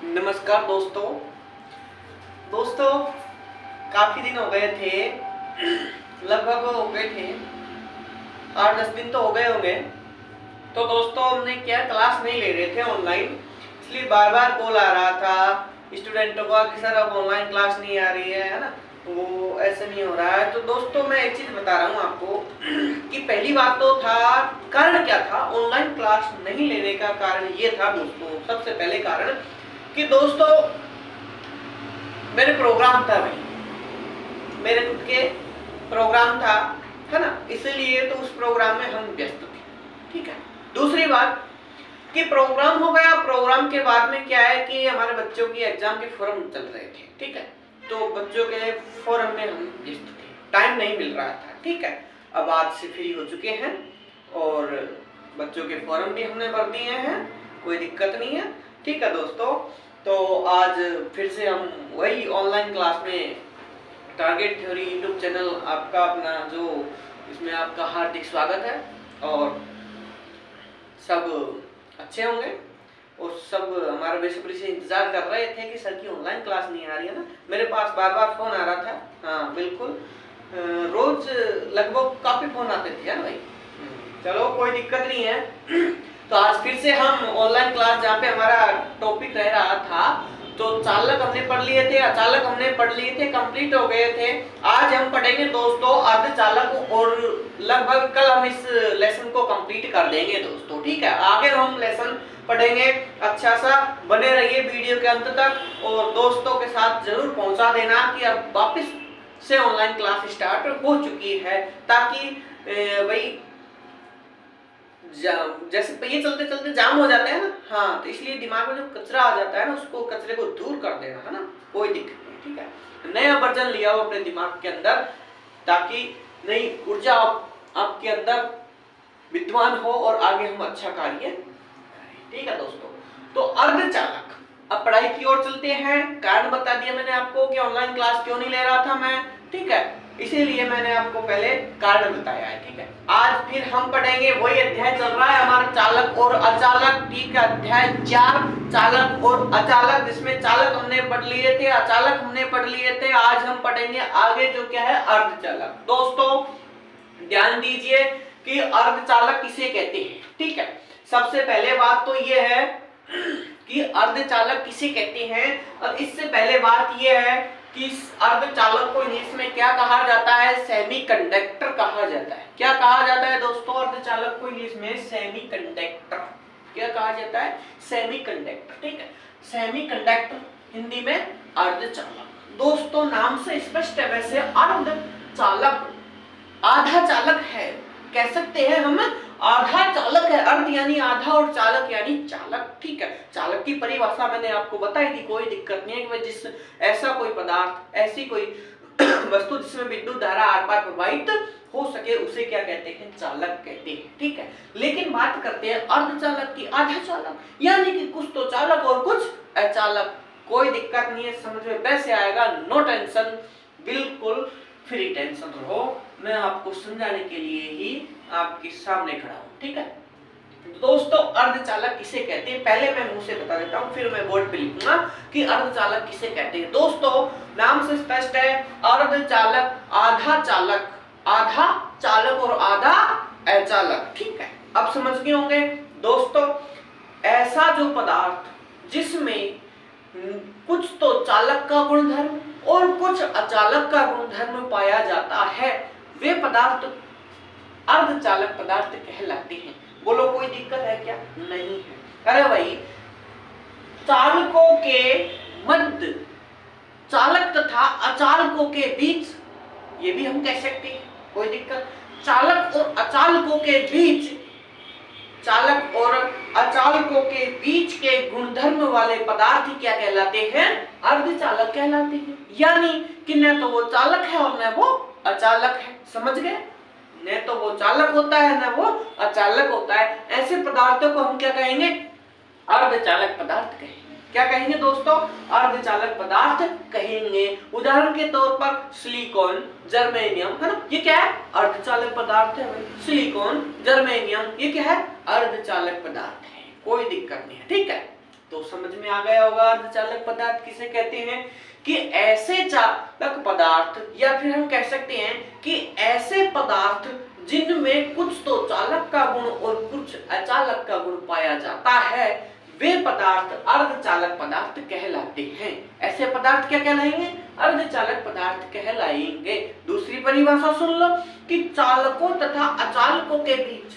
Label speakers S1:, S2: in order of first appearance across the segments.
S1: नमस्कार दोस्तों। दोस्तों काफ़ी दिन हो गए थे, लगभग हो गए थे 8-10 दिन तो हो गए होंगे। तो दोस्तों हमने क्या क्लास नहीं ले रहे थे ऑनलाइन, इसलिए बार बार कॉल आ रहा था स्टूडेंटों का कि सर अब ऑनलाइन क्लास नहीं आ रही है ना, वो ऐसे नहीं हो रहा है। तो दोस्तों मैं एक चीज़ बता रहा हूँ आपको कि पहली बात तो था, कारण क्या था ऑनलाइन क्लास नहीं लेने का? कारण ये था दोस्तों, सबसे पहले कारण कि दोस्तों मेरे प्रोग्राम था भाई, मेरे खुद के प्रोग्राम था, है ना, इसलिए तो उस प्रोग्राम में हम व्यस्त थे। ठीक है। दूसरी बात कि प्रोग्राम हो गया, प्रोग्राम के बाद में क्या है कि हमारे बच्चों की एग्जाम के फॉर्म चल रहे थे। ठीक है। तो बच्चों के फॉर्म में हम व्यस्त थे, टाइम नहीं मिल रहा था। ठीक है। अब आज से फ्री हो चुके हैं और बच्चों के फॉर्म भी हमने भर दिए हैं, कोई दिक्कत नहीं है। ठीक है दोस्तों, तो आज फिर से हम वही ऑनलाइन क्लास में टारगेट थ्योरी यूट्यूब चैनल आपका अपना, जो इसमें आपका हार्दिक स्वागत है और सब अच्छे होंगे और सब हमारे बेसब्री से इंतजार कर रहे थे कि सर की ऑनलाइन क्लास नहीं आ रही है ना। मेरे पास बार बार फोन आ रहा था। हाँ बिल्कुल, रोज लगभग काफी फोन आते थे ना भाई। चलो कोई दिक्कत नहीं है। तो आज फिर से हम ऑनलाइन क्लास, जहाँ पे हमारा टॉपिक रह रहा था, तो चालक हमने पढ़ लिए थे, अचालक हमने पढ़ लिए थे, कंप्लीट हो गए थे। आज हम पढ़ेंगे दोस्तों अर्धचालक और लगभग कल हम इस लेसन को कंप्लीट कर देंगे दोस्तों। ठीक है। आगे हम लेसन पढ़ेंगे। अच्छा सा बने रहिए वीडियो के अंत तक और दोस्तों के साथ जरूर पहुंचा देना कि अब वापस से ऑनलाइन क्लास स्टार्ट हो चुकी है, ताकि भाई जैसे पहिए चलते चलते जाम हो जाते हैं ना, हाँ, तो इसलिए दिमाग में जो कचरा आ जाता है ना, उसको कचरे को दूर कर देना, है ना, कोई दिक्कत नहीं। ठीक है। नया वर्जन लिया हो अपने दिमाग के अंदर, ताकि नई ऊर्जा आपके अंदर विद्वान हो और आगे हम अच्छा कार्य करें। ठीक है दोस्तों। तो अर्धचालक, अब पढ़ाई की ओर चलते हैं। कारण बता दिया मैंने आपको कि ऑनलाइन क्लास क्यों नहीं ले रहा था मैं। ठीक है, इसीलिए मैंने आपको पहले कारण बताया है। ठीक है। आज फिर हम पढ़ेंगे, वही अध्याय चल रहा है हमारा, चालक और अचालक। ठीक है, अध्याय 4 चालक और अचालक, जिसमें चालक हमने पढ़ लिए थे, अचालक हमने पढ़ लिए थे। आज हम पढ़ेंगे आगे जो क्या है, अर्धचालक। दोस्तों ध्यान दीजिए कि अर्धचालक किसे कहते हैं। ठीक है। सबसे पहले बात तो ये है कि अर्धचालक किसे कहते हैं, और इससे पहले बात ये है कि इस अर्धचालक को इंग्लिश में क्या कहा जाता है, सेमीकंडक्टर कहा जाता है। क्या कहा जाता है दोस्तों अर्धचालक को इंग्लिश में? सेमीकंडक्टर। क्या कहा जाता है? सेमीकंडक्टर। ठीक है। सेमीकंडक्टर, हिंदी में अर्धचालक। दोस्तों नाम से स्पष्ट है, वैसे अर्धचालक आधा चालक है, कह सकते हैं हम, आधा चालक है। अर्ध यानी आधा और चालक यानी चालक। ठीक है। चालक की परिभाषा मैंने आपको बताई थी, कोई दिक्कत नहीं है कि जिस ऐसा कोई पदार्थ, ऐसी कोई वस्तु जिसमें विद्युत धारा आर पार प्रवाहित हो सके, उसे क्या कहते हैं? चालक कहते हैं। ठीक है। लेकिन बात करते हैं अर्धचालक की, आधा चालक, यानी कि कुछ तो चालक और कुछ अचालक। कोई दिक्कत नहीं है, समझ में वैसे आएगा, नो टेंशन, बिल्कुल फ्री टेंशन रहो, मैं आपको समझाने के लिए ही आपके सामने खड़ा हूं। ठीक है दोस्तों, अर्धचालक किसे कहते हैं पहले मैं मुंह से बता देता हूं, फिर मैं बोर्ड पे लिखूंगा कि अर्धचालक किसे कहते हैं। दोस्तों नाम से स्पष्ट है, अर्धचालक आधा चालक, आधा चालक और आधा अचालक। ठीक है, अब समझ गए होंगे दोस्तों। ऐसा जो पदार्थ जिसमें कुछ तो चालक का गुणधर्म और कुछ अचालक का गुणधर्म पाया जाता है, वे पदार्थ अर्धचालक पदार्थ कहलाते हैं। बोलो कोई दिक्कत है क्या? नहीं है। अरे भाई, चालकों के मध्य, चालक तथा अचालकों के बीच, ये भी हम कह सकते हैं, कोई दिक्कत। चालक और अचालकों के बीच, चालक और अचालकों के बीच के गुणधर्म वाले पदार्थ क्या कहलाते हैं? अर्धचालक कहलाते हैं। यानी कि न तो वो चालक है और न वो अचालक है। समझ गए? न तो वो चालक होता है न वो अचालक होता है। ऐसे पदार्थों को हम क्या कहेंगे? अर्धचालक पदार्थ कहेंगे। क्या कहेंगे दोस्तों? अर्धचालक पदार्थ कहेंगे। उदाहरण के तौर पर सिलिकॉन, जर्मेनियम, है ना, ये क्या है? अर्धचालक पदार्थ है भाई। सिलिकॉन, जर्मेनियम, ये क्या है? अर्धचालक पदार्थ है, कोई दिक्कत नहीं है। ठीक है। तो समझ में आ गया होगा अर्धचालक पदार्थ किसे कहते हैं कि ऐसे चालक पदार्थ, या फिर हम कह सकते हैं कि ऐसे पदार्थ जिनमें कुछ तो चालक का गुण और कुछ अचालक का गुण पाया जाता है, वे पदार्थ अर्धचालक पदार्थ कहलाते हैं। ऐसे पदार्थ क्या कहलाएंगे? अर्धचालक पदार्थ कहलाएंगे। दूसरी परिभाषा सुन लो कि चालकों तथा अचालकों के बीच,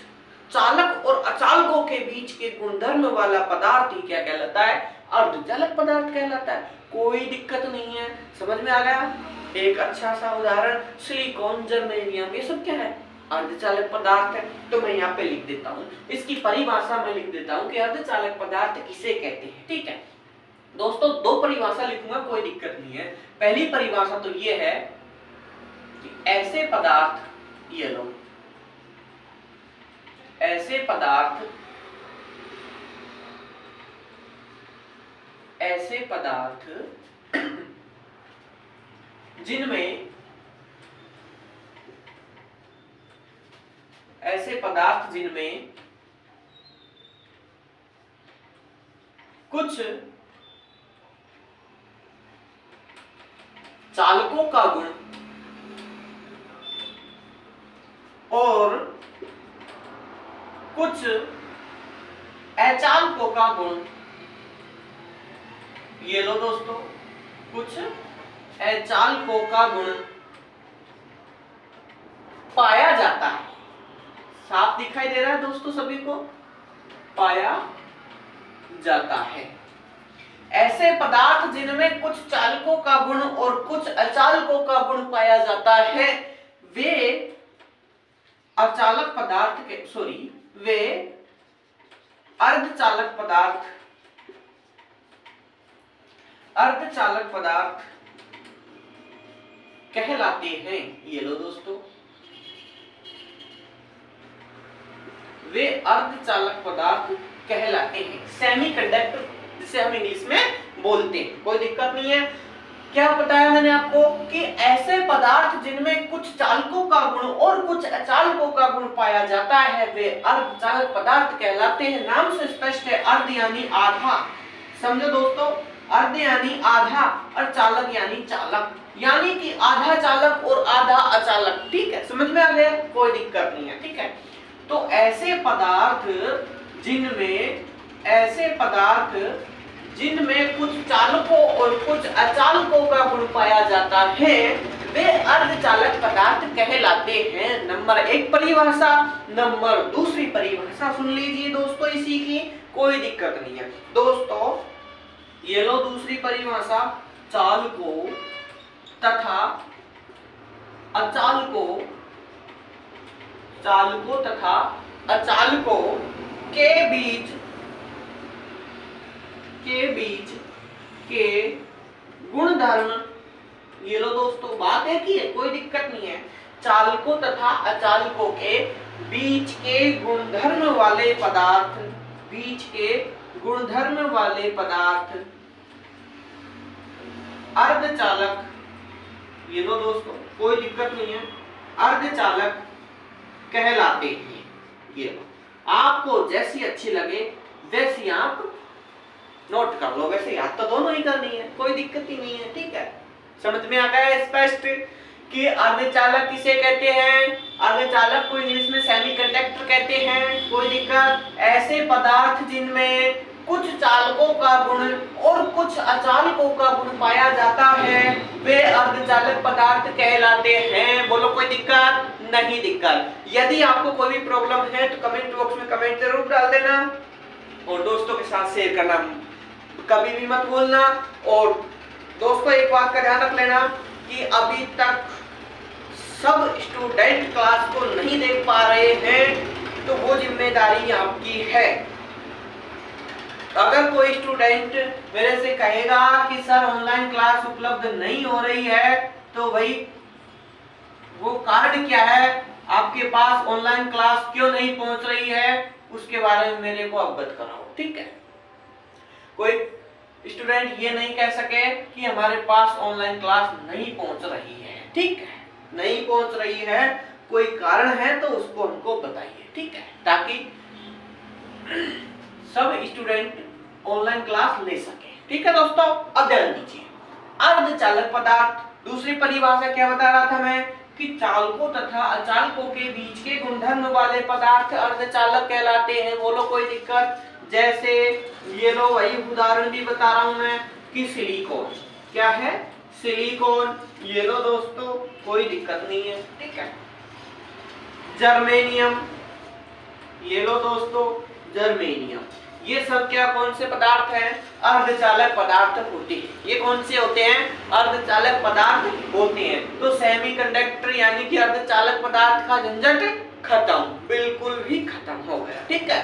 S1: चालक और अचालकों के बीच के गुणधर्म वाला पदार्थ ही क्या कहलाता है? अर्धचालक पदार्थ कहलाता है। कोई दिक्कत नहीं है, समझ में आ गया? एक अच्छा सा उदाहरण सिलिकॉन, जर्मेनियम, ये सब क्या है? अर्धचालक पदार्थ है। तो मैं यहाँ पे लिख देता हूँ, इसकी परिभाषा में लिख देता हूँ कि अर्धचालक पदार्थ किसे कहते हैं। ठीक है दोस्तों, दो परिभाषा लिखूंगा, कोई दिक्कत नहीं है। पहली परिभाषा तो ये है कि ऐसे पदार्थ, ये लो, ऐसे पदार्थ जिनमें कुछ चालकों का गुण और कुछ अचालकों का गुण, ये लो दोस्तों, कुछ अचालकों का गुण पाया जाता है। साफ दिखाई दे रहा है दोस्तों सभी को? पाया जाता है। ऐसे पदार्थ जिनमें कुछ चालकों का गुण और कुछ अचालकों का गुण पाया जाता है, वे अचालक पदार्थ के वे अर्धचालक पदार्थ कहलाते हैं। ये लो दोस्तों, वे अर्धचालक पदार्थ कहलाते हैं। सेमीकंडक्टर जिसे हम इंग्लिश में बोलते हैं। कोई दिक्कत नहीं है। क्या बताया मैंने आपको कि ऐसे पदार्थ जिनमें कुछ चालकों का गुण और कुछ अचालकों का गुण पाया जाता है, वे अर्धचालक पदार्थ कहलाते हैं। नाम से स्पष्ट है, अर्ध यानी आधा। समझो दोस्तों, अर्ध यानी आधा और चालक यानी चालक, यानी कि आधा चालक और आधा अचालक। ठीक है, समझ में आ गया? कोई दिक्कत नहीं है। ठीक है, तो ऐसे पदार्थ जिनमें कुछ चालकों और कुछ अचालकों का गुण पाया जाता है, वे अर्धचालक पदार्थ कहलाते हैं। नंबर एक परिभाषा। नंबर दूसरी परिभाषा सुन लीजिए दोस्तों इसी की, कोई दिक्कत नहीं है दोस्तों। ये लो दूसरी परिभाषा, चालकों तथा अचालकों के बीच के गुणधर्म। ये लो दोस्तों, बात एक ही है, कोई दिक्कत नहीं है। चालकों तथा अचालकों के बीच के गुणधर्म वाले पदार्थ अर्धचालक, ये लो दोस्तों, कोई दिक्कत नहीं है, अर्धचालक कहलाते हैं। ये आपको जैसी अच्छी लगे वैसी आप नोट कर लो, वैसे याद तो दोनों ही करनी है, कोई दिक्कत ही नहीं है। ठीक है, समझ में आ गया स्पष्ट कि अर्धचालक किसे कहते हैं? अर्धचालक को इंग्लिश में सेमीकंडक्टर कहते हैं। कोई दिक्कत? ऐसे पदार्थ जिनमें कुछ चालकों का गुण और कुछ अचालकों का गुण पाया जाता है, वे अर्धचालक पदार्थ कहलाते हैं। बोलो कोई दिक्कत? नहीं दिक्कत। यदि आपको कोई भी प्रॉब्लम है तो कमेंट बॉक्स में कमेंट जरूर डाल देना और दोस्तों के साथ शेयर करना कभी भी मत भूलना। और दोस्तों एक बात का ध्यान रख लेना कि अभी तक सब स्टूडेंट क्लास को नहीं देख पा रहे हैं तो वो जिम्मेदारी आपकी है। अगर कोई स्टूडेंट मेरे से कहेगा कि सर ऑनलाइन क्लास उपलब्ध नहीं हो रही है, तो भाई वो कारण क्या है, आपके पास ऑनलाइन क्लास क्यों नहीं पहुंच रही है, उसके बारे में मेरे को अवगत कराओ। ठीक है, कोई स्टूडेंट ये नहीं कह सके कि हमारे पास ऑनलाइन क्लास नहीं पहुंच रही है। ठीक है, नहीं पहुंच रही है, कोई कारण है तो उसको हमको बताइए। ठीक है, ताकि सब स्टूडेंट ऑनलाइन क्लास ले सके। ठीक है दोस्तों, अब ध्यान दीजिए, अर्धचालक पदार्थ, दूसरी परिभाषा क्या बता रहा था मैं कि चालकों तथा अचालकों के बीच के गुणधर्म वाले पदार्थ अर्धचालक कहलाते हैं। बोलो कोई दिक्कत? जैसे ये लो वही उदाहरण भी बता रहा हूं मैं कि सिलिकॉन, क्या है? सिलिकॉन, ये लो दोस्तों, कोई दिक्कत नहीं है। ठीक है, जर्मेनियम, ये लो दोस्तों जर्मेनियम, ये सब क्या कौन से पदार्थ हैं? अर्धचालक पदार्थ होते हैं। ये कौन से होते हैं? अर्धचालक पदार्थ होते हैं। तो सेमीकंडक्टर यानी कि अर्धचालक पदार्थ का झंझट खत्म, बिल्कुल भी खत्म हो गया। ठीक है,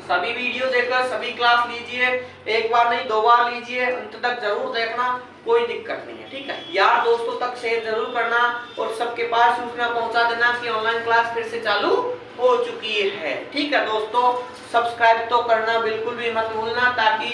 S1: सभी वीडियो देखकर सभी क्लास लीजिए, एक बार नहीं 2 बार लीजिए, अंत तक जरूर देखना, कोई दिक्कत नहीं है। ठीक है, यार दोस्तों तक शेयर जरूर करना और सबके पास सूचना पहुंचा देना कि ऑनलाइन क्लास फिर से चालू हो चुकी है। ठीक है दोस्तों, सब्सक्राइब तो करना बिल्कुल भी मत भूलना, ताकि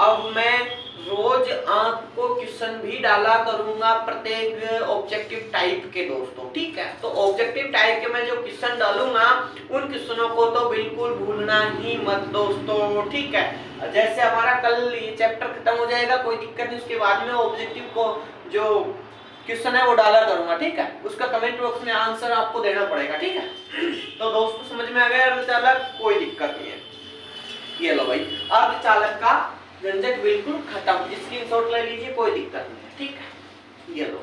S1: अब मैं रोज आपको क्वेश्चन भी डाला करूंगा प्रत्येक ऑब्जेक्टिव टाइप के दोस्तों। ठीक है, तो ऑब्जेक्टिव टाइप के मैं जो क्वेश्चन डालूंगा उन क्वेश्चनों को तो बिल्कुल भूलना ही मत दोस्तों। ठीक है, जैसे हमारा कल ये चैप्टर खत्म हो जाएगा, कोई दिक्कत नहीं, उसके बाद में ऑब्जेक्टिव को जो क्वेश्चन है वो डाला करूंगा। ठीक है, उसका कमेंट बॉक्स में आंसर आपको देना पड़ेगा। ठीक है, तो दोस्तों समझ में आ गया अर्धचालक? कोई दिक्कत नहीं है। ये लो भाई, अर्धचालक का झंझट बिल्कुल खत्म, स्क्रीनशॉट ले लीजिए, कोई दिक्कत नहीं है। ठीक है, ये लो,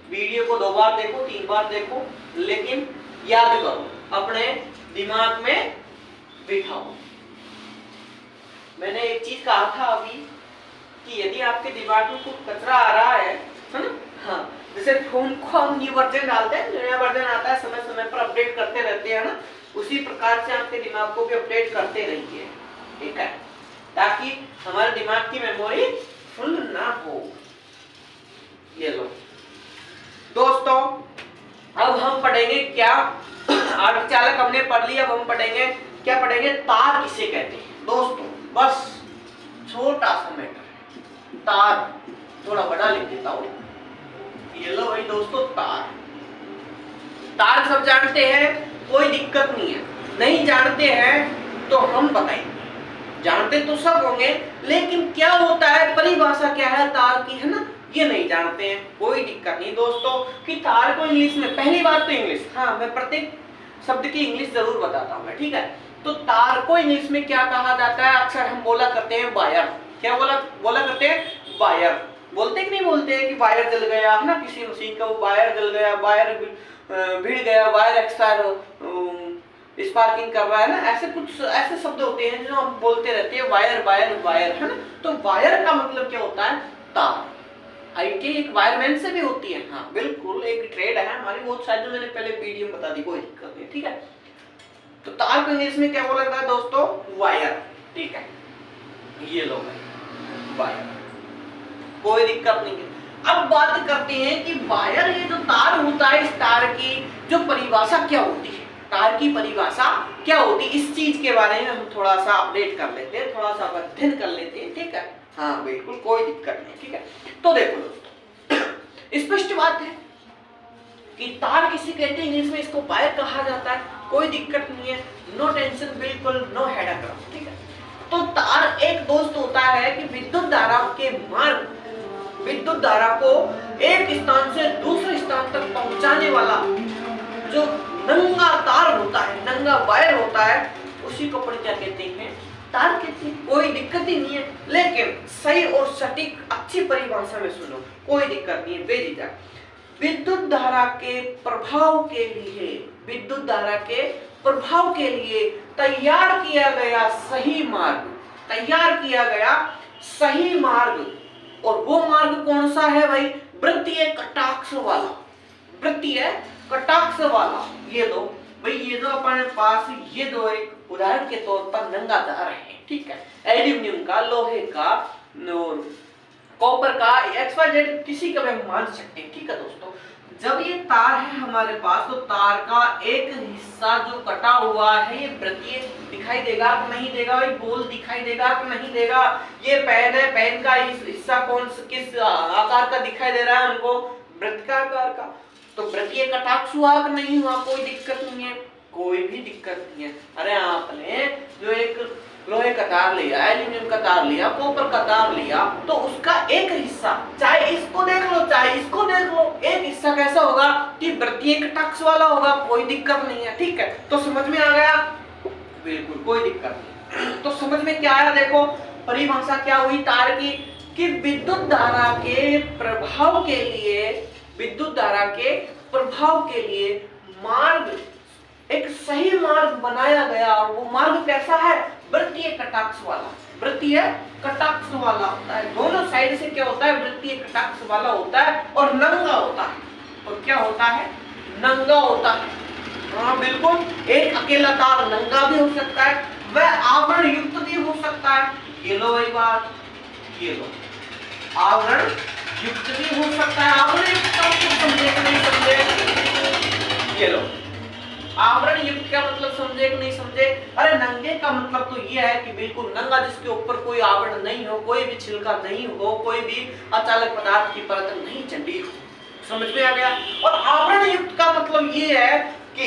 S1: वीडियो को 2 बार देखो 3 बार देखो, लेकिन याद करो, अपने दिमाग में बिठाओ। मैंने एक चीज कहा था अभी कि यदि आपके दिमाग में कुछ कचरा आ रहा है ना, हाँ, जैसे फोन को हम न्यू वर्जन डालते हैं, नया वर्जन आता है, समय समय पर अपडेट करते रहते हैं ना, उसी प्रकार से आपके दिमाग को भी अपडेट करते रहिए। ठीक है, ताकि हमारे दिमाग की मेमोरी फुल ना हो। ये लो दोस्तों, अब हम पढ़ेंगे क्या? अर्धचालक हमने पढ़ लिया, अब हम पढ़ेंगे क्या? पढ़ेंगे तार किसे कहते हैं दोस्तों। बस छोटा सा मैटर है, तार थोड़ा बड़ा लिख देता हूं। ये लो भाई दोस्तों, तार, तार सब जानते हैं, कोई दिक्कत नहीं है। नहीं जानते हैं तो हम बताएंगे, जानते तो सब होंगे, लेकिन क्या होता है, परिभाषा क्या है तार की, है ना, ये नहीं जानते हैं। कोई दिक्कत नहीं दोस्तों कि तार को इंग्लिश में, पहली बात तो इंग्लिश, हाँ मैं प्रत्येक शब्द की इंग्लिश जरूर बताता हूँ मैं। ठीक है, तो तार को इंग्लिश में क्या कहा जाता है? अक्सर हम बोला करते हैं वायर। क्या बोला करते हैं? वायर। बोलते कि नहीं बोलते हैं कि वायर जल गया, है ना, किसी मशीन का वायर जल गया, वायर भिड़ गया, वायर एक्सपायर स्पार्किंग कर रहा है ना, ऐसे कुछ ऐसे शब्द होते हैं जो हम बोलते रहते हैं, वायर वायर वायर, है ना। तो वायर का मतलब क्या होता है? तार। आईटी एक वायरमैन से भी होती है, हाँ बिल्कुल, एक ट्रेड है हमारी, वो शायद मैंने पहले वीडियो में बता दी, कोई दिक्कत नहीं। ठीक है, तो तार को इंग्लिश में क्या बोला जाता है दोस्तों? वायर। ठीक है, ये लो भाई वायर, कोई दिक्कत नहीं है। अब बात करते हैं कि वायर, ये जो तार होता है, इस तार की जो परिभाषा क्या होती है, तार की परिभाषा क्या होती है, इस चीज के बारे में हम थोड़ा सा अपडेट कर लेते हैं, थोड़ा सा अध्ययन कर लेते हैं। ठीक है, हाँ बिल्कुल, कोई दिक्कत नहीं। ठीक है, तो देखो दोस्तों, स्पष्ट बात है कि तार किसे कहते हैं, इंग्लिश में इसको वायर कहा जाता है, कोई दिक्कत नहीं है, नो टेंशन, बिल्कुल नो हेडेक। ठीक है, तो तार एक दोस्त होता है कि विद्युत धारा के मार्ग, विद्युत धारा को एक स्थान से दूसरे स्थान तक पहुंचाने वाला जो नंगा तार होता है, नंगा वायर होता है, उसी को अपन क्या कहते हैं? तार कहते हैं। कोई दिक्कत ही नहीं है, लेकिन सही और सटीक अच्छी परिभाषा में सुनो, कोई दिक्कत नहीं है, बेझिझक। विद्युत धारा के प्रभाव के लिए, विद्युत धारा के प्रभाव के लिए तैयार किया गया सही मार्ग, तैयार किया गया सही मार्ग, और वो मार्ग कौन सा है भाई? वृत्तीय कटाक्ष वाला, वृत्तीय कटाक्ष वाला। ये दो भाई, ये जो अपने पास ये दो एक उदाहरण के तौर पर नंगा तार है। ठीक है, एल्यूमिनियम का, लोहे का, कॉपर का, XYZ किसी का भी मान सकते हैं। ठीक है दोस्तों, जब ये तार है हमारे पास, तो तार का एक हिस्सा जो कटा हुआ है, ये वृत्तीय दिखाई देगा कि नहीं देगा भाई? गोल दिखाई देगा कि नहीं देगा? ये पेन है, पेन का इस हिस्सा किस आकार का दिखाई दे रहा है हमको? वृत्ताकार का। तो वृत्तीय कटाक्ष हुआ कि नहीं हुआ? कोई दिक्कत नहीं है, कोई भी दिक्कत नहीं है। अरे आपने जो एक लोहे का तार लिया, एल्यूमिनियम का तार लिया, कॉपर का तार लिया, तो उसका एक हिस्सा, चाहे इसको देख लो चाहे इसको देख लो, एक हिस्सा कैसा होगा कि वृत्तीय कटाक्ष वाला होगा, कोई दिक्कत नहीं है। ठीक है, तो समझ में आ गया? बिल्कुल कोई दिक्कत नहीं। तो समझ में क्या आया? देखो परिभाषा क्या हुई तार की कि विद्युत धारा के प्रभाव के लिए, विद्युत धारा के प्रभाव के लिए मार्ग, एक सही मार्ग बनाया गया। वो मार्ग कैसा है? वृत्तीय कटाक्ष वाला, वृत्तीय कटाक्ष वाला होता है। दोनों साइड से क्या होता है? वृत्तीय कटाक्ष वाला होता है और नंगा होता है। और क्या होता है? नंगा होता है। हाँ बिल्कुल, एक अकेला तार नंगा भी हो सकता है, वह आवरण युक्त भी हो सकता है। ये लो वही बात, ये लो, आवरण युक्त भी हो सकता है। आवरण युक्त का मतलब समझे कि नहीं समझे? ये लो, आवरण युक्त का मतलब समझे कि नहीं समझे? अरे नंगे का मतलब तो ये है कि बिल्कुल नंगा, जिसके ऊपर कोई आवरण नहीं हो, कोई भी छिलका नहीं हो, कोई भी अचालक पदार्थ की परत नहीं चढ़ी हो। समझ में आ गया? और आवरण युक्त का मतलब ये है कि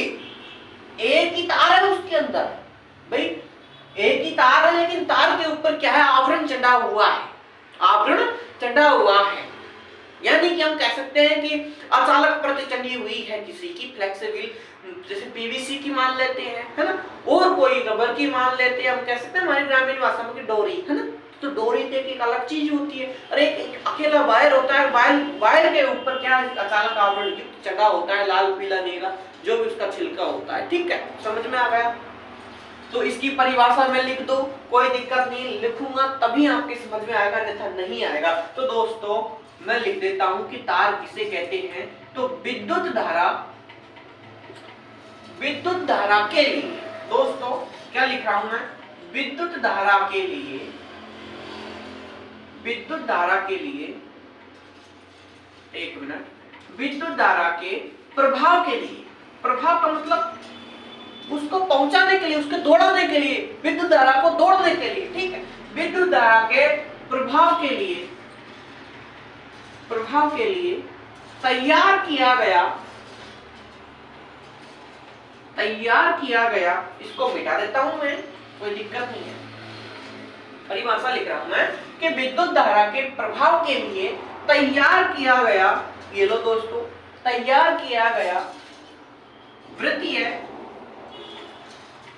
S1: एक ही तार है उसके अंदर, भाई एक ही तार है, लेकिन तार के ऊपर क्या है? आवरण चढ़ा हुआ है, आवरण चढ़ा हुआ है। यानी कि हम कह सकते हैं कि अचालक परत चढ़ी हुई है किसी की, फ्लेक्सिबल, जैसे पीवीसी की मान लेते हैं, है ना, और कोई रबर की मान लेते हैं। हम कह सकते हैं हमारी ग्रामीण भाषा में डोरी, है ना, तो डोरी तो एक अलग चीज होती है। और एक अकेला वायर होता है, वायर के ऊपर क्या अचालक आवरण युक्त चढ़ा होता है, लाल पीला नीला जो भी उसका छिलका होता है। ठीक है, समझ में आ गया? तो इसकी परिभाषा में लिख दो, कोई दिक्कत नहीं, लिखूंगा तभी आपके समझ में आएगा, अन्यथा नहीं आएगा। तो दोस्तों मैं लिख देता हूं कि तार किसे कहते हैं। तो विद्युत धारा, विद्युत धारा के लिए, दोस्तों क्या लिख रहा हूं मैं? विद्युत धारा के लिए, विद्युत धारा के लिए, एक मिनट, विद्युत धारा के प्रभाव के लिए, प्रभाव का मतलब उसको पहुंचाने के लिए, उसके दौड़ाने के लिए, विद्युत धारा को दौड़ने के लिए। ठीक है, विद्युत धारा के प्रभाव के लिए, प्रभाव के लिए तैयार किया गया, तैयार किया गया, इसको मिटा देता हूं मैं, कोई दिक्कत नहीं है। परिभाषा लिख रहा हूं मैं कि विद्युत धारा के प्रभाव के लिए तैयार किया गया, ये लो दोस्तों, तैयार किया गया वृत्तीय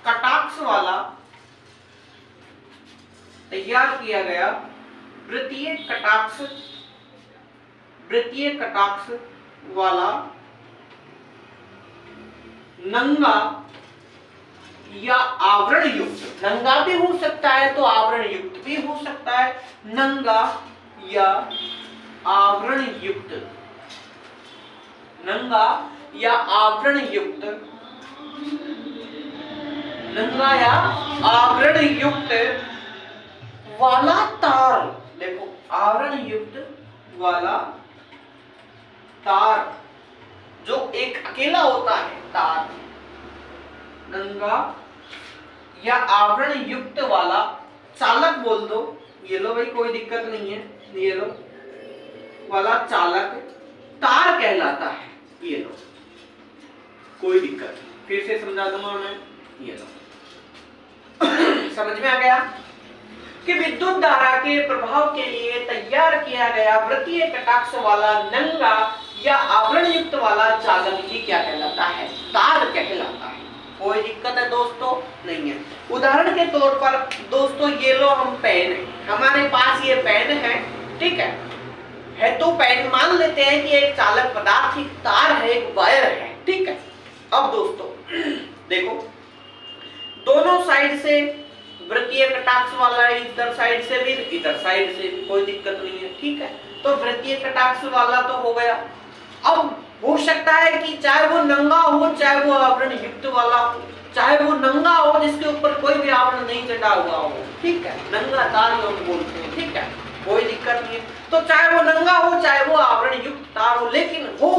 S1: कटाक्ष वाला, तैयार किया गया वृत्तीय कटाक्ष, वृत्तीय कटाक्ष वाला नंगा या आवरण युक्त, नंगा भी हो सकता है तो आवरण युक्त भी हो सकता है, नंगा या आवरण युक्त, नंगा या आवरण युक्त, नंगा या आवरण युक्त वाला तार, देखो आवरण युक्त वाला तार जो एक अकेला होता है तार, नंगा या आवरण युक्त वाला चालक बोल दो, ये लो भाई कोई दिक्कत नहीं है, ये लो वाला चालक तार कहलाता है, ये लो कोई दिक्कत नहीं, फिर से समझा दूंगा मैं, ये लो समझ में आ गया कि विद्युत धारा के प्रभाव के लिए तैयार किया गया वृत्तीय कटाक्ष वाला नंगा या आवरण युक्त वाला चालक ही क्या कहलाता है? तार कहलाता है। कोई दिक्कत है दोस्तों? नहीं है। उदाहरण के तौर पर दोस्तों ये लो हम पेन है, हमारे पास ये पेन है, ठीक है तो पेन मान लेते हैं कि एक चालक पदार्थ, एक तार है, एक वायर है, ठीक है। अब दोस्तों देखो दोनों साइड से वृत्तीय कटाक्ष वाला, इधर साइड से भी इधर साइड से भी, कोई दिक्कत नहीं है, ठीक है। तो वृत्तीय कटाक्ष वाला तो हो गया। अब हो सकता है कि चाहे वो नंगा हो, चाहे वो आवरण युक्त वाला हो, चाहे वो नंगा हो जिसके ऊपर कोई भी आवरण नहीं चढ़ा हुआ हो, ठीक है, नंगा तार लोग बोलते हैं, ठीक है, कोई दिक्कत नहीं है। तो चाहे वो नंगा हो, चाहे वो आवरण युक्त तार हो, लेकिन हो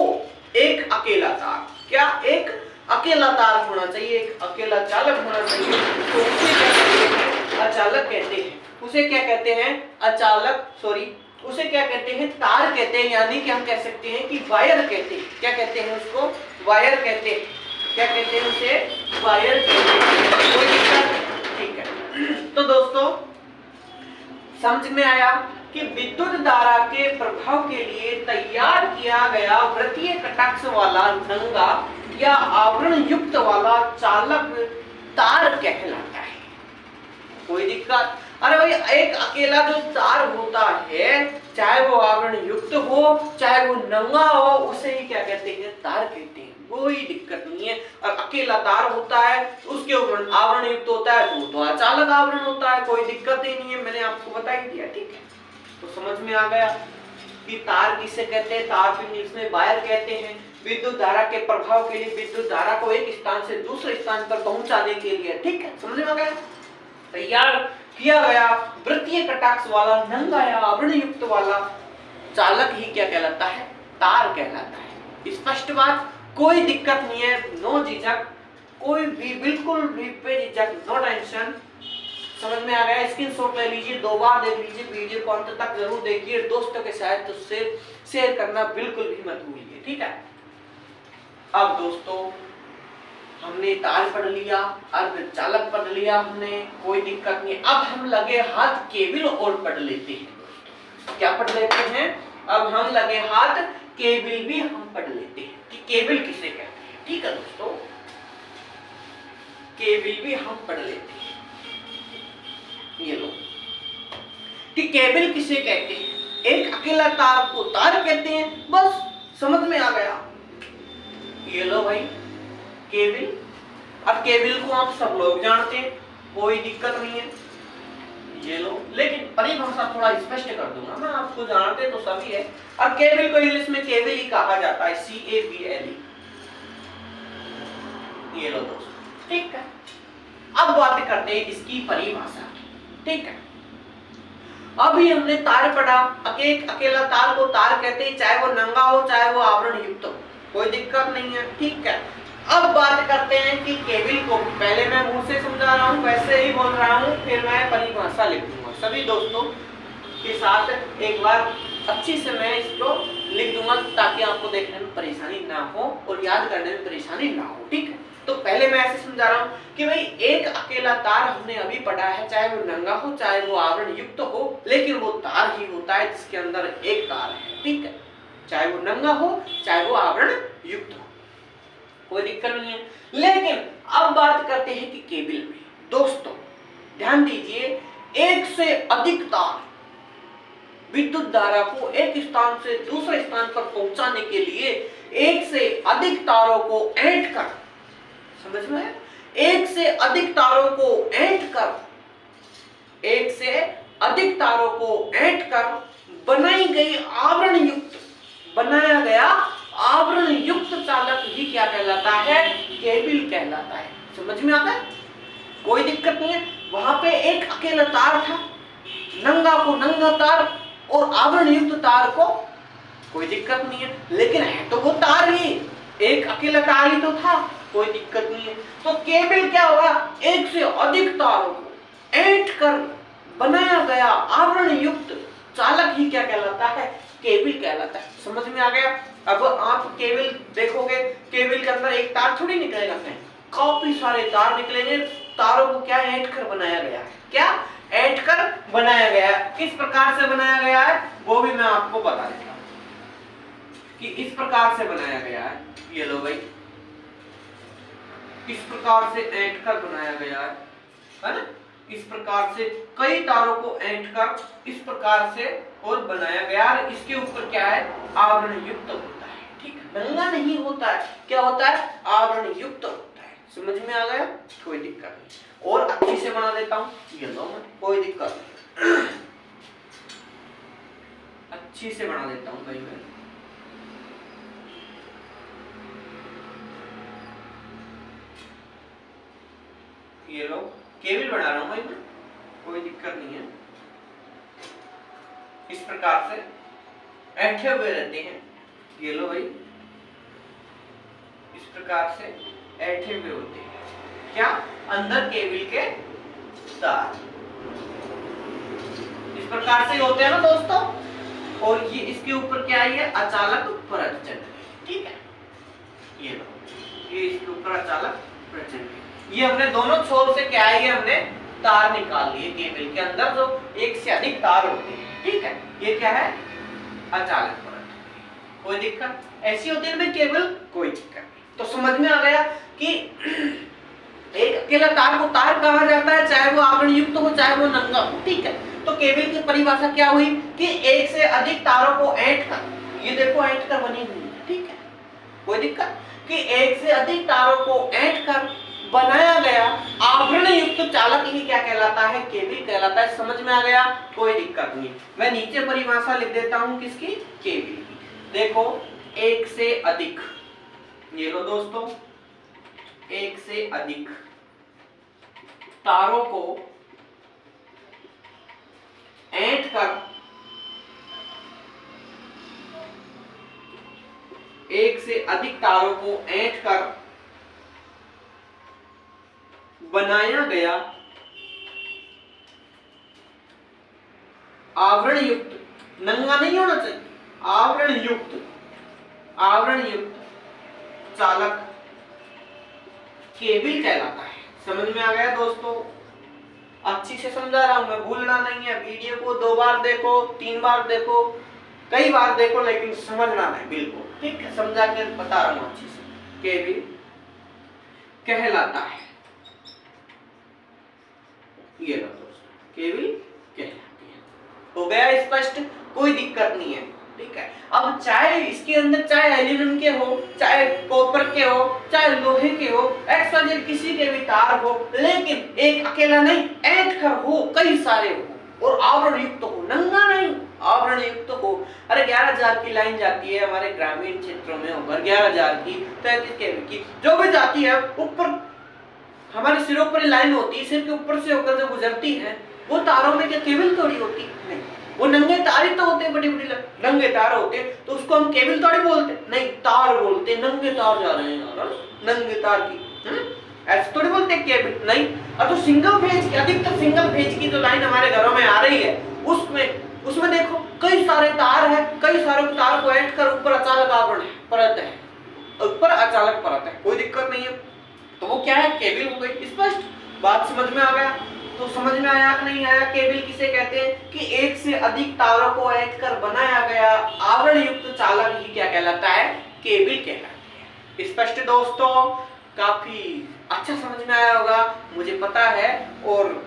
S1: एक अकेला तार, क्या एक अकेला तार होना चाहिए, एक अकेला चालक होना चाहिए। तो उसे क्या कहते हैं? अचालक कहते हैं। उसे क्या कहते हैं? अचालक, सॉरी उसे क्या कहते हैं? तार कहते हैं, यानी कि हम कह सकते हैं कि वायर कहते हैं। क्या कहते हैं उसको? वायर कहते हैं। क्या कहते हैं उसे? वायर कहते हैं। कोई दिक्कत? ठीक है तो दोस्तों समझ में आया कि विद्युत धारा के प्रभाव के लिए तैयार किया गया वृत्तीय कटाक्ष वाला नंगा या आवरण युक्त वाला चालक तार कहलाता है। कोई दिक्कत? अरे भाई एक अकेला जो तार होता है, चाहे वो आवरण युक्त हो चाहे वो नंगा हो, उसे ही क्या कहते हैं? तार कहते हैं। कोई दिक्कत नहीं है। और अकेला तार होता है उसके ऊपर आवरण युक्त होता है तो अचालक आवरण होता है, कोई दिक्कत ही नहीं है, मैंने आपको बता ही दिया। ठीक है, तो समझ में आ गया कि तार किसे कहते हैं? तार को इंग्लिश में वायर कहते हैं। विद्युत धारा के प्रभाव के लिए विद्युत धारा को एक स्थान से दूसरे स्थान पर पहुंचाने के लिए, ठीक है, समझ में आ गया, तैयार किया गया वृत्तीय कटाक्ष वाला नंगा या आवरण युक्त वाला चालक ही क्या कहलाता है? तार कहलाता है। स्पष्ट बात, कोई दिक्कत नहीं है, नो झिझक, कोई भी बिल्कुल भी बेझिझक, नो टेंशन। समझ में आ गया? स्क्रीनशॉट ले लीजिए, 2 बार देख लीजिए, वीडियो को अंत तक जरूर देखिए, दोस्तों के साथ उससे शेयर करना बिल्कुल भी मत भूलिए। ठीक है, अब दोस्तों हमने तार पढ़ लिया, अर्धचालक पढ़ लिया हमने, कोई दिक्कत नहीं। अब हम लगे हाथ केबल और पढ़ लेते हैं दोस्तों। क्या पढ़ लेते हैं? अब हम लगे हाथ केबल भी हम पढ़ लेते हैं कि केबल किसे कहते हैं। ठीक है दोस्तों, केबल भी हम पढ़ लेते हैं। ये लो कि केबल किसे कहते हैं? एक अकेला तार को तार कहते हैं, बस समझ में आ गया। ये लो भाई केबल। अब केबल को आप सब लोग जानते हैं, कोई दिक्कत नहीं है। ये लो, लेकिन परिभाषा थोड़ा स्पष्ट कर दूंगा मैं, आपको जानते तो सभी है। अब केबल को इंग्लिश में केबल ही कहा जाता है, CABLE। ये लो दोस्तों, ठीक है। अब बात करते हैं इसकी परिभाषा की। ठीक है, अभी हमने तार पढ़ा, अकेला तार को तार कहते हैं, चाहे वो नंगा हो चाहे वो आवरण युक्त हो, कोई दिक्कत नहीं है। ठीक है, अब बात करते हैं कि केबल को, पहले मैं मुंह से समझा रहा हूं, वैसे ही बोल रहा हूं, फिर मैं परिभाषा लिख दूंगा। सभी दोस्तों के साथ एक बार अच्छी से मैं इसको लिख दूंगा ताकि आपको देखने में परेशानी ना हो और याद करने में परेशानी ना हो। ठीक है, तो पहले मैं ऐसे समझा रहा हूं कि भाई एक अकेला तार हमने अभी पढ़ा है, चाहे वो नंगा हो चाहे वो आवरण युक्त हो, लेकिन वो तार ही होता है जिसके अंदर एक तार है। ठीक है, चाहे वो नंगा हो चाहे वो आवरण युक्त हो, कोई दिक्कत नहीं है। लेकिन अब बात करते हैं कि केबल में, दोस्तों ध्यान दीजिए, एक से अधिक तार विद्युत धारा को एक स्थान से दूसरे स्थान पर पहुंचाने के लिए एक से अधिक तारों को ऐंठ कर, समझ में है? एक से अधिक तारों को ऐंठ कर, एक से अधिक तारों को ऐंठ कर बनाई गई आवरण युक्त, बनाया गया आवरण युक्त चालक ही क्या कहलाता है? केबल कहलाता है। समझ में आता है? कोई दिक्कत नहीं है। वहां पे एक अकेला तार था, नंगा को नंगा तार और आवरण युक्त तार को, कोई दिक्कत नहीं है, लेकिन है तो वो तार ही, एक अकेला तार ही तो था, कोई दिक्कत नहीं है। तो केबल क्या होगा? एक से अधिक तारों को ऐंठ कर बनाया गया आवरण युक्त चालक ही क्या कहलाता है? केबल कहलाता है। समझ में आ गया? अब आप केबल देखोगे, केबल के अंदर एक तार थोड़ी निकलेगा, काफी सारे तार निकलेंगे। तारों को क्या ऐंठ कर बनाया गया है? क्या ऐंठ कर बनाया गया है? किस प्रकार से बनाया गया है वो भी मैं आपको बता देता हूं कि इस प्रकार से बनाया गया है। ये लो भाई, इस प्रकार से ऐंठ कर बनाया गया है ना? इस प्रकार से कई तारों को ऐंठ कर इस प्रकार से और बनाया गया है। इसके ऊपर क्या है? आवरण युक्त होता है। ठीक है, नंगा नहीं होता है, क्या होता है? आवरण युक्त होता है। समझ में आ गया? कोई दिक्कत नहीं। और अच्छी से बना देता हूं, ये लो, कोई दिक्कत नहीं, अच्छी से बना देता हूं भाई मैं। ये लो, केबल बना रहा हूं भाई मैं, कोई दिक्कत नहीं है। इस प्रकार से ऐंठे हुए रहते हैं। ये लो भाई, इस प्रकार से ऐंठे हुए होते हैं, क्या? अंदर केबल के तार इस प्रकार से होते हैं ना दोस्तों। और ये इसके ऊपर क्या है? अचालक परत चल रही है। ठीक है, ये लो, ये इसके ऊपर अचालक परत चल रही है। ये हमने दोनों छोर से क्या है? ये हमने तार निकाल लिए केबल के अंदर जो एक से अधिक तार होते हैं, ठीक है, ये क्या है, अचालक परत। कोई दिक्कत ऐसी होती है केबल, कोई दिक्कत नहीं। तो समझ में आ गया कि एक अकेला तार को तार कहा जाता है, चाहे वो आवरण युक्त हो चाहे वो नंगा हो, ठीक है। तो केबल की परिभाषा क्या हुई कि एक से अधिक तारों को ऐंठ कर, ये देखो ऐंठ कर बनी हुई है, ठीक है, कोई दिक्कत, कि एक से अधिक तारों को ऐंठ कर बनाया गया आवरण युक्त चालक ही क्या कहलाता है, केबल कहलाता है। समझ में आ गया, कोई दिक्कत नहीं। मैं नीचे परिभाषा लिख देता हूं किसकी, केबल की। देखो एक से अधिक, ये लो दोस्तों, एक से अधिक तारों को ऐंठ कर, एक से अधिक तारों को ऐंठ कर बनाया गया आवरण युक्त, नंगा नहीं होना चाहिए, आवरण युक्त चालक केबल कहलाता है। समझ में आ गया दोस्तों, अच्छी से समझा रहा हूं मैं, भूलना नहीं है। वीडियो को 2 बार देखो, 3 बार देखो, कई बार देखो, लेकिन समझना नहीं बिल्कुल, ठीक है, समझा के बता रहा हूं अच्छी से। केबल कहलाता है, ये लो दोस्तों, केबल कहलाती है। हो गया स्पष्ट, कोई दिक्कत नहीं है, ठीक है। अब चाहे इसके अंदर चाहे एल्यूमिनियम के हो, चाहे कॉपर के हो, चाहे लोहे के हो, एक्स किसी के भी तार हो, लेकिन एक अकेला नहीं, ऐंठ कर हो, कई सारे हो, और आवरण युक्त हो, नंगा नहीं, आवरण युक्त हो। अरे 11,000 की लाइन जाती है हमारे ग्रामीण क्षेत्रों में, ऊपर 11,000 की, 33 केवी की, जो भी जाती है, ऊपर हमारे सिरों पर लाइन होती है, सिर के ऊपर से होकर जो गुजरती है, वो तारों में क्या केबल थोड़ी होती नहीं, वो नंगे तार ही तो होते हैं, बड़ी बड़ी नंगे तार होते हैं, तो उसको हम केबल थोड़ी बोलते नहीं, तार बोलते, नंगे तार जा रहे हैं यार, नंगे तार की, ऐसे थोड़ी बोलते केबल नहीं। और तो सिंगल फेज की, अधिकतर सिंगल फेज की जो लाइन हमारे घरों में आ रही है, उसमें देखो कई सारे तार है, कई सारे तार को ऐंठ कर ऊपर अचालक आवरण है, परत है, ऊपर अचालक परत है, कोई दिक्कत नहीं है। तो वो क्या है, केबल हो गई। स्पष्ट बात समझ में आ गया? तो समझ में आया कि नहीं आया? केबल किसे कहते हैं कि एक से अधिक तारों को ऐंठ कर बनाया गया आवरण युक्त चालक ही क्या कहलाता है, केबल कहलाती है। स्पष्ट दोस्तों, काफी अच्छा समझ में आया होगा, मुझे पता है। और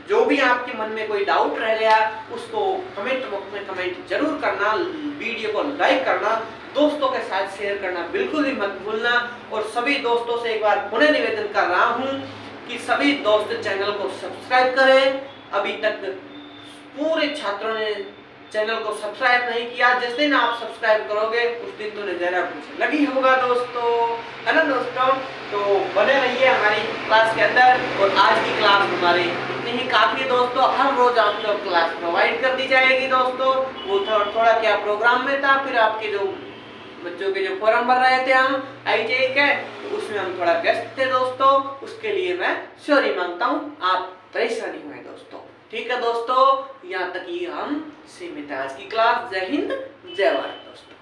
S1: जो भी आपके मन में कोई डाउट रह गया उसको कमेंट बॉक्स में कमेंट जरूर करना, वीडियो को लाइक करना, दोस्तों के साथ शेयर करना बिल्कुल भी मत भूलना। और सभी दोस्तों से एक बार पुनः निवेदन कर रहा हूं कि सभी दोस्त चैनल को सब्सक्राइब करें। अभी तक पूरे छात्रों ने चैनल को सब्सक्राइब नहीं किया, जिस दिन आप सब्सक्राइब करोगे उस दिन तो नजारा कुछ लगी होगा दोस्तों, है ना दोस्तों। तो बने रहिए हमारी क्लास के अंदर, और आज की क्लास हमारी इतनी ही काफी है दोस्तों। हर रोज आपको क्लास प्रोवाइड कर दी जाएगी दोस्तों। वो थोड़ा क्या प्रोग्राम में था, फिर आपके जो बच्चों के जो फॉर्म भर रहे थे हम IJE के, तो उसमें हम थोड़ा व्यस्त थे दोस्तों, उसके लिए मैं सॉरी मांगता हूँ, आप परेशानी हुए दोस्तों। ठीक है दोस्तों, यहाँ तक ही हम सीमित आज की क्लास। जय हिंद, जय भारत दोस्तों।